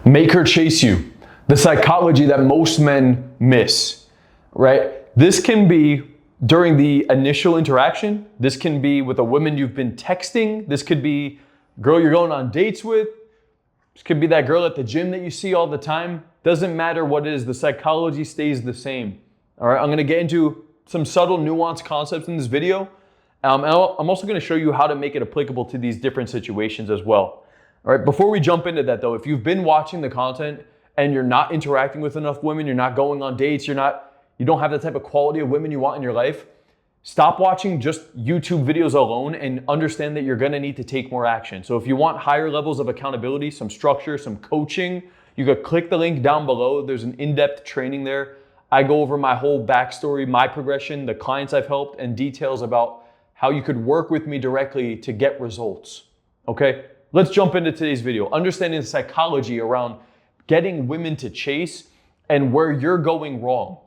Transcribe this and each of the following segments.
Make her chase you. The psychology that most men miss, right? This can be during the initial interaction. This can be with a woman you've been texting. This could be girl you're going on dates with. This could be that girl at the gym that you see all the time. Doesn't matter what it is, the psychology stays the same. All right, I'm gonna get into some subtle nuanced concepts in this video. And I'm also gonna show you how to make it applicable to these different situations as well. All right, before we jump into that though, if you've been watching the content and you're not interacting with enough women, you're not going on dates, you don't have the type of quality of women you want in your life, stop watching just YouTube videos alone and understand that you're gonna need to take more action. So if you want higher levels of accountability, some structure, some coaching, you could click the link down below. There's an in-depth training there. I go over my whole backstory, my progression, the clients I've helped, and details about how you could work with me directly to get results, okay? Let's jump into today's video. Understanding the psychology around getting women to chase and where you're going wrong,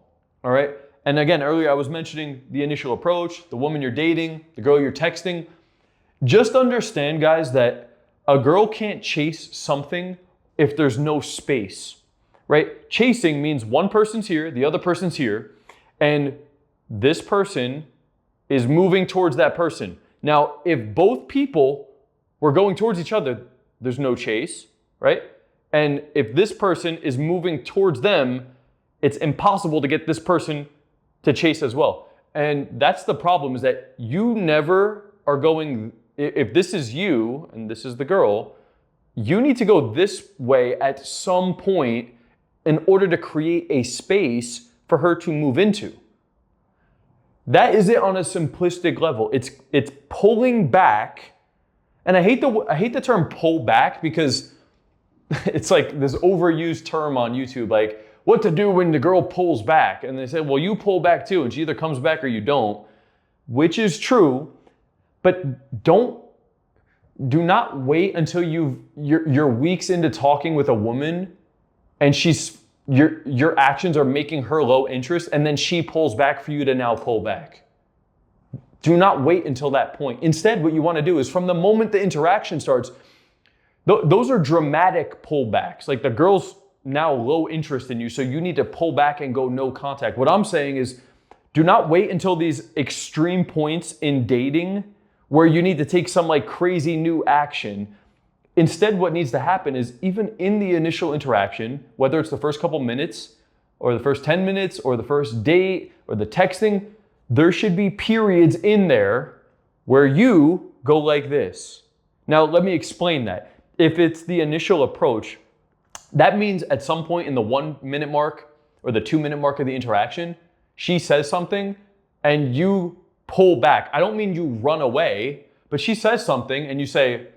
all right? And again, earlier I was mentioning the initial approach, the woman you're dating, the girl you're texting. Just understand, guys, that a girl can't chase something if there's no space, right? Chasing means one person's here, the other person's here, and this person is moving towards that person. Now, if both people were going towards each other, there's no chase, right? And if this person is moving towards them, it's impossible to get this person to chase as well. And that's the problem, is that you never are going, if this is you and this is the girl, you need to go this way at some point in order to create a space for her to move into. That is it on a simplistic level. It's pulling back, and I hate the term pull back because it's like this overused term on YouTube, like what to do when the girl pulls back. And they say, well, you pull back too, and she either comes back or you don't, which is true, but do not wait until you're weeks into talking with a woman and your actions are making her low interest, and then she pulls back for you to now pull back. Do not wait until that point. Instead, what you want to do is from the moment the interaction starts, those are dramatic pullbacks. Like the girl's now low interest in you, so you need to pull back and go no contact. What I'm saying is, do not wait until these extreme points in dating where you need to take some like crazy new action. Instead, what needs to happen is even in the initial interaction, whether it's the first couple minutes or the first 10 minutes or the first date or the texting, there should be periods in there where you go like this. Now, let me explain that. If it's the initial approach, that means at some point in the 1 minute mark or the 2 minute mark of the interaction, she says something and you pull back. I don't mean you run away, but she says something and you say,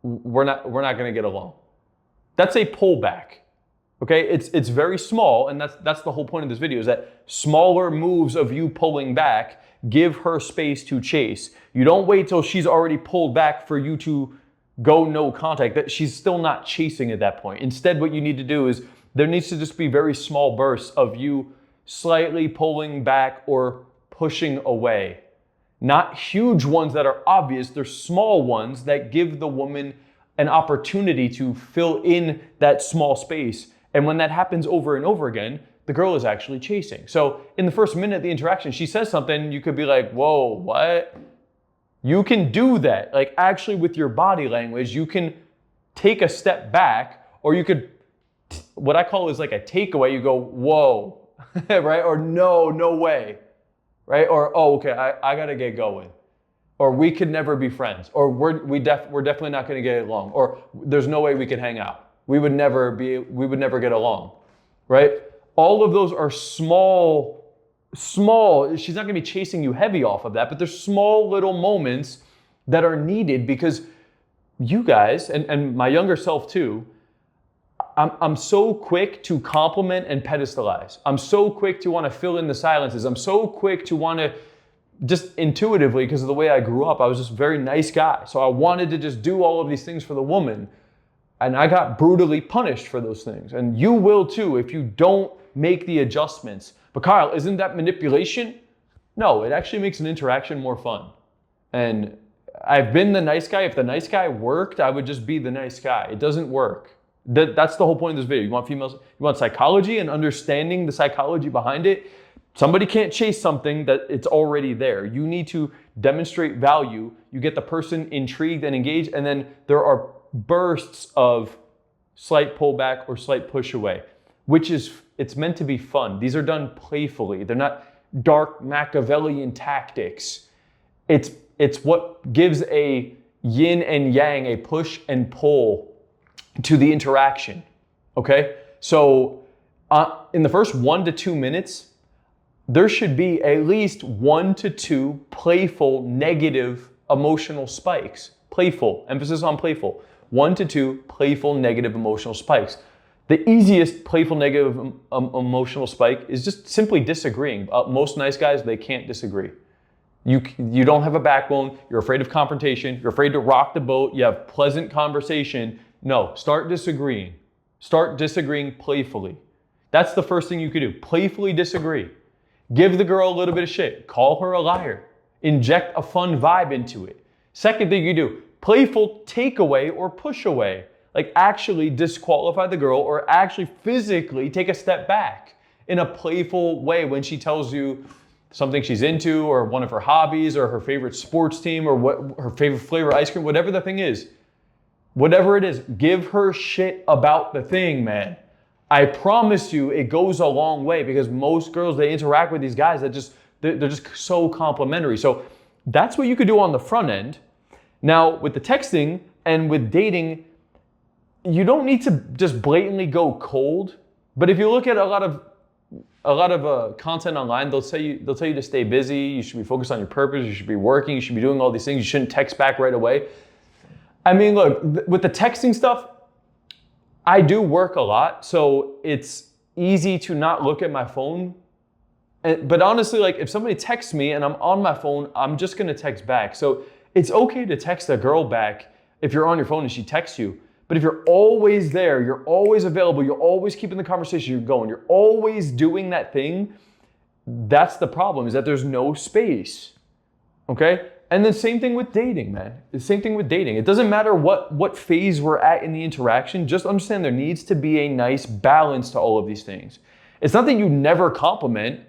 we're not going to get along. That's a pullback. Okay, it's very small, and that's the whole point of this video, is that smaller moves of you pulling back give her space to chase. You don't wait till she's already pulled back for you to go no contact. That she's still not chasing at that point. Instead, what you need to do is there needs to just be very small bursts of you slightly pulling back or pushing away. Not huge ones that are obvious, they're small ones that give the woman an opportunity to fill in that small space. And when that happens over and over again, the girl is actually chasing. So in the first minute of the interaction, she says something, you could be like, whoa, what? You can do that. Like actually with your body language, you can take a step back, or you could, what I call is like a takeaway. You go, whoa, right? Or no way. Right? Or, oh, okay, I gotta get going. Or we could never be friends. Or we're definitely not gonna get along. Or there's no way we could hang out. We would never get along, right? All of those are small, she's not gonna be chasing you heavy off of that, but there's small little moments that are needed because you guys, and my younger self too, I'm so quick to compliment and pedestalize. I'm so quick to want to fill in the silences. I'm so quick to want to just intuitively, because of the way I grew up, I was just a very nice guy. So I wanted to just do all of these things for the woman. And I got brutally punished for those things. And you will too if you don't make the adjustments. But Kyle, isn't that manipulation? No, it actually makes an interaction more fun. And I've been the nice guy. If the nice guy worked, I would just be the nice guy. It doesn't work. That's the whole point of this video. You want females, you want psychology and understanding the psychology behind it. Somebody can't chase something that it's already there. You need to demonstrate value. You get the person intrigued and engaged, and then there are bursts of slight pullback or slight push away, which is, it's meant to be fun. These are done playfully. They're not dark Machiavellian tactics. It's what gives a yin and yang, a push and pull to the interaction, okay? So in the first 1 to 2 minutes, there should be at least 1 to 2 playful, negative, emotional spikes. Playful, emphasis on playful. 1 to 2 playful, negative, emotional spikes. The easiest playful, negative, emotional spike is just simply disagreeing. Most nice guys, they can't disagree. You don't have a backbone, you're afraid of confrontation, you're afraid to rock the boat, you have pleasant conversation. No, start disagreeing. Start disagreeing playfully. That's the first thing you could do. Playfully disagree. Give the girl a little bit of shit. Call her a liar. Inject a fun vibe into it. Second thing you do, playful takeaway or push away. Like actually disqualify the girl or actually physically take a step back in a playful way when she tells you something she's into or one of her hobbies or her favorite sports team or what her favorite flavor ice cream, whatever the thing is. Whatever it is, give her shit about the thing, man. I promise you it goes a long way because most girls, they interact with these guys that they're just so complimentary. So that's what you could do on the front end. Now with the texting and with dating, you don't need to just blatantly go cold. But if you look at a lot of content online, they'll tell you to stay busy. You should be focused on your purpose. You should be working. You should be doing all these things. You shouldn't text back right away. I mean, look, with the texting stuff, I do work a lot, so it's easy to not look at my phone. But honestly, like if somebody texts me and I'm on my phone, I'm just gonna text back. So it's okay to text a girl back if you're on your phone and she texts you. But if you're always there, you're always available, you're always keeping the conversation going, you're always doing that thing, that's the problem, is that there's no space, okay? And then same thing with dating, man. The same thing with dating. It doesn't matter what phase we're at in the interaction, just understand there needs to be a nice balance to all of these things. It's not that you never compliment,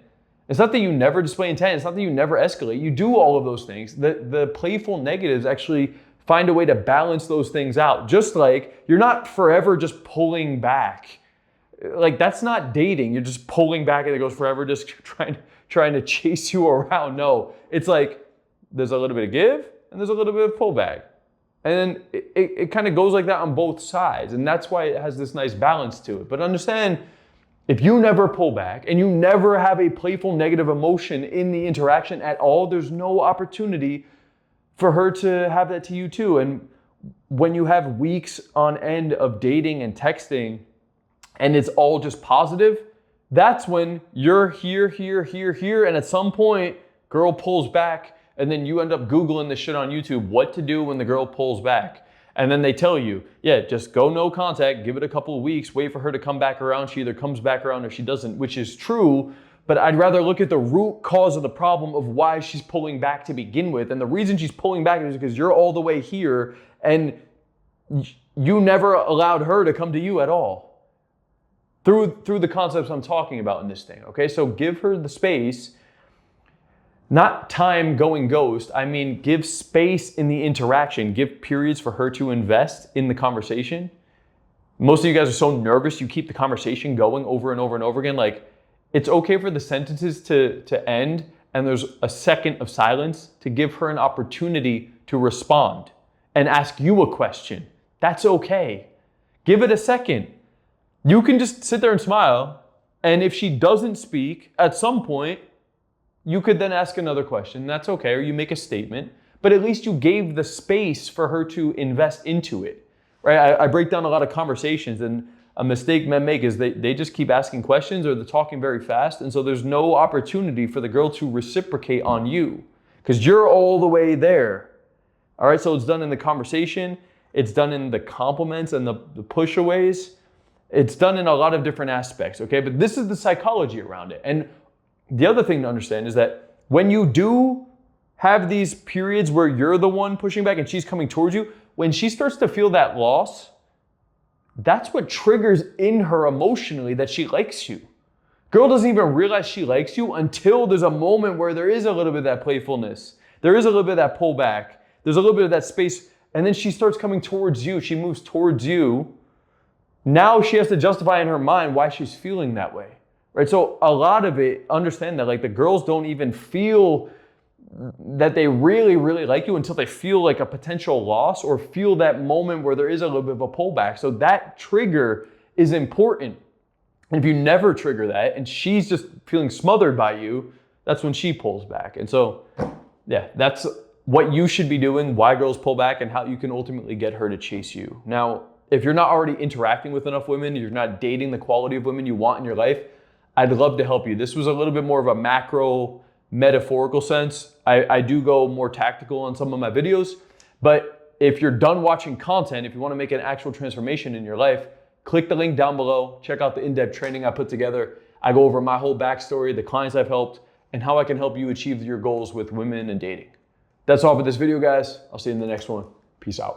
it's not that you never display intent, it's not that you never escalate. You do all of those things. The playful negatives actually find a way to balance those things out. Just like you're not forever just pulling back. Like that's not dating. You're just pulling back and it goes forever, just trying to chase you around. No, it's like there's a little bit of give and there's a little bit of pullback. And then it kind of goes like that on both sides. And that's why it has this nice balance to it. But understand, if you never pull back and you never have a playful negative emotion in the interaction at all, there's no opportunity for her to have that to you too. And when you have weeks on end of dating and texting and it's all just positive, that's when you're here, and at some point, girl pulls back, and then you end up Googling this shit on YouTube, what to do when the girl pulls back. And then they tell you, yeah, just go no contact, give it a couple of weeks, wait for her to come back around. She either comes back around or she doesn't, which is true, but I'd rather look at the root cause of the problem of why she's pulling back to begin with. And the reason she's pulling back is because you're all the way here and you never allowed her to come to you at all. Through the concepts I'm talking about in this thing, okay? So give her the space. Not time going ghost. I mean, give space in the interaction. Give periods for her to invest in the conversation. Most of you guys are so nervous, you keep the conversation going over and over and over again. Like, it's okay for the sentences to end and there's a second of silence to give her an opportunity to respond and ask you a question. That's okay. Give it a second. You can just sit there and smile, and if she doesn't speak, at some point, you could then ask another question. That's okay, or you make a statement, but at least you gave the space for her to invest into it, right? I break down a lot of conversations, and a mistake men make is they just keep asking questions or they're talking very fast, and so there's no opportunity for the girl to reciprocate on you because you're all the way there. All right, so it's done in the conversation, it's done in the compliments and the pushaways, it's done in a lot of different aspects, okay? But this is the psychology around it. And the other thing to understand is that when you do have these periods where you're the one pushing back and she's coming towards you, when she starts to feel that loss, that's what triggers in her emotionally that she likes you. Girl doesn't even realize she likes you until there's a moment where there is a little bit of that playfulness. There is a little bit of that pullback. There's a little bit of that space. And then she starts coming towards you. She moves towards you. Now she has to justify in her mind why she's feeling that way, right? So a lot of it, understand that like the girls don't even feel that they really, really like you until they feel like a potential loss or feel that moment where there is a little bit of a pullback. So that trigger is important. And if you never trigger that and she's just feeling smothered by you, that's when she pulls back. And so, yeah, that's what you should be doing, why girls pull back, and how you can ultimately get her to chase you. Now, if you're not already interacting with enough women, you're not dating the quality of women you want in your life, I'd love to help you. This was a little bit more of a macro, metaphorical sense. I do go more tactical on some of my videos, but if you're done watching content, if you want to make an actual transformation in your life, click the link down below, check out the in-depth training I put together. I go over my whole backstory, the clients I've helped, and how I can help you achieve your goals with women and dating. That's all for this video, guys. I'll see you in the next one. Peace out.